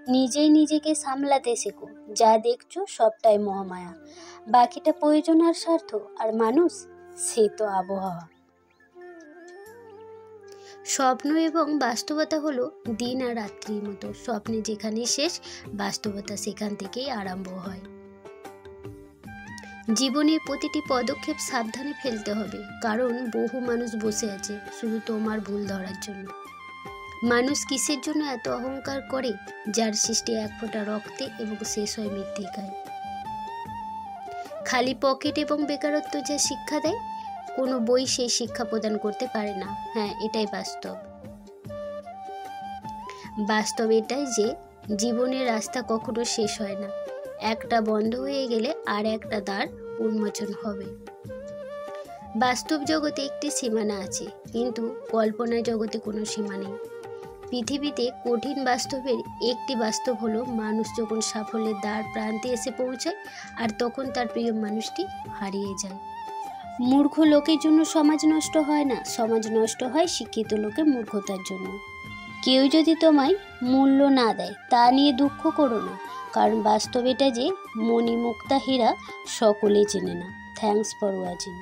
নিজেই নিজেকে সামলাতে শেখো। যা দেখছো সবটাই মহামায়া, বাকিটা প্রয়োজন আর স্বার্থ। আর মানুষ, সে তো আবহাওয়া। স্বপ্ন এবং বাস্তবতা হলো দিন আর রাত্রির মতো। স্বপ্নে যেখানে শেষ, বাস্তবতা সেখান থেকেই আরম্ভ হয়। জীবনের প্রতিটি পদক্ষেপ সাবধানে ফেলতে হবে, কারণ বহু মানুষ বসে আছে শুধু তোমার ভুল ধরার জন্য। মানুষ কিসের জন্য এত অহংকার করে, যার সৃষ্টি এক ফোঁটা রক্তে এবং শেষ হয় মৃত্তিকায়। খালি পকেট এবং বেকারত্ব যা শিক্ষা দেয়, কোনো বই সেই শিক্ষা প্রদান করতে পারে না। হ্যাঁ, এটাই বাস্তব। বাস্তব এটাই যে জীবনের রাস্তা কখনো শেষ হয় না। একটা বন্ধ হয়ে গেলে আর একটা দ্বার উন্মোচন হবে। বাস্তব জগতে একটি সীমানা আছে, কিন্তু কল্পনার জগতে কোনো সীমা নেই। পৃথিবীতে কঠিন বাস্তবের একটি বাস্তব হলো, মানুষ যখন সাফল্যের দ্বার প্রান্তে এসে পৌঁছায় আর তখন তার প্রিয় মানুষটি হারিয়ে যায়। মূর্খ লোকের জন্য সমাজ নষ্ট হয় না, সমাজ নষ্ট হয় শিক্ষিত লোকের মূর্খতার জন্য। কেউ যদি তোমায় মূল্য না দেয় তা নিয়ে দুঃখ করো না, কারণ বাস্তব এটা যে মণিমুক্তা হীরা সকলেই চেনে না। Thanks for watching.